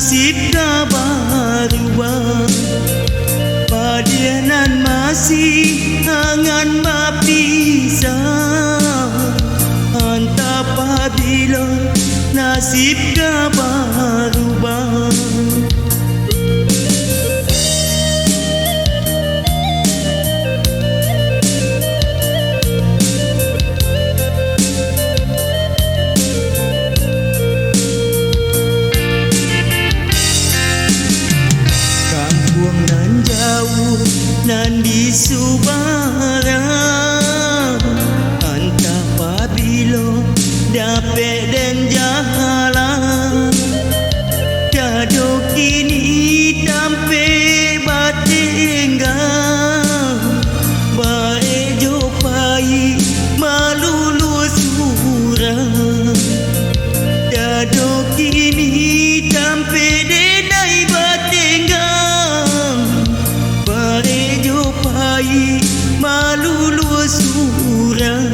nasib dah berubah. Padanan masih hangan berpisah. Entah apabila nasib dah berubah. Nan di Subara, entah apabila dapat dan jalan. Dado kini tampe batinggal, baik jopai malulu surah. Dado kini tampe denai batinggal, baik jopai malulu surah.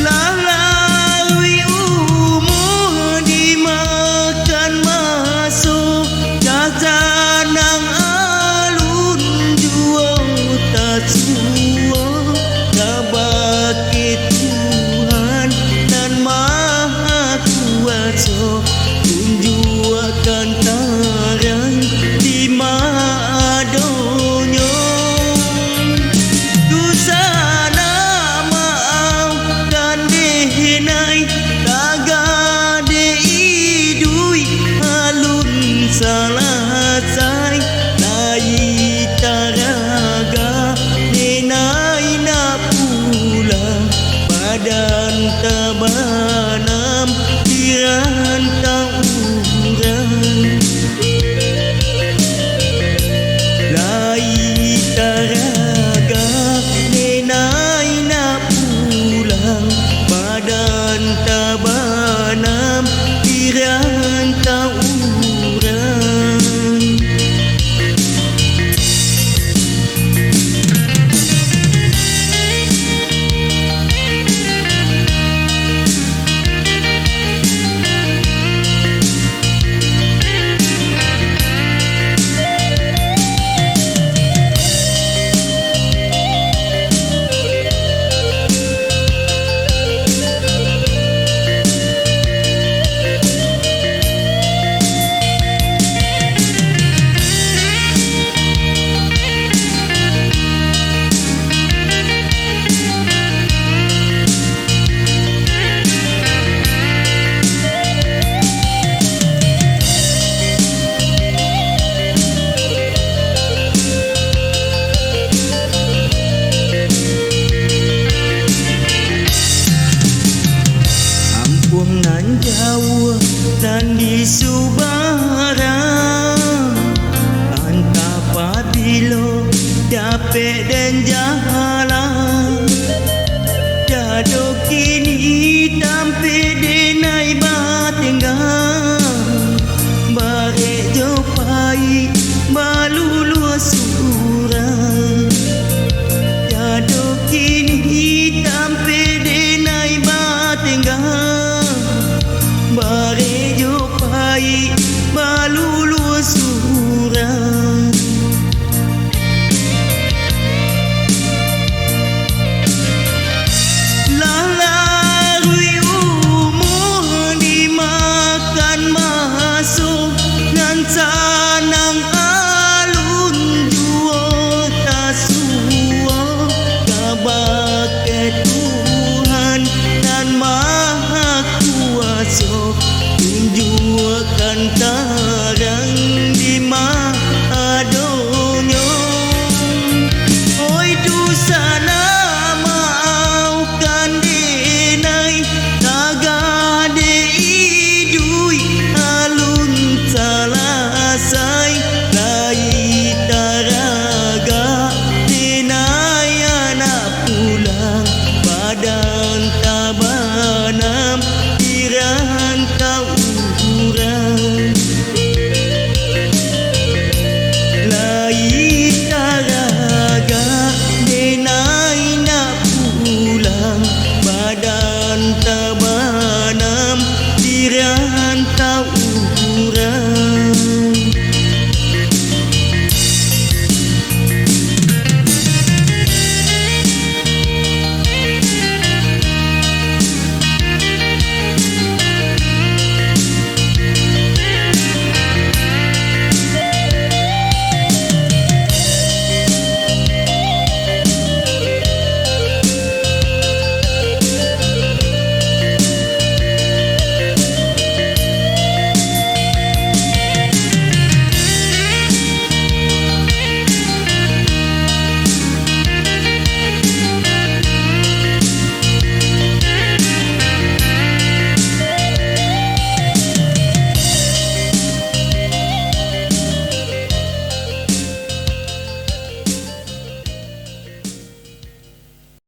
Lalui umur dimakan masuk, janang alun jua tak suah. Kabaki Tuhan dan Maha Kuasa, tunjukkan terang di madonya. Dosa nak maafkan dehnai, taga deidui halun salah sai. Lai taraga denai nak pulang, badan terbanam tiran tauran. Lai taraga denai nak pulang, badan terbanam tiran tauran. Nan jauh dan di Subara, entah apabila dapat dan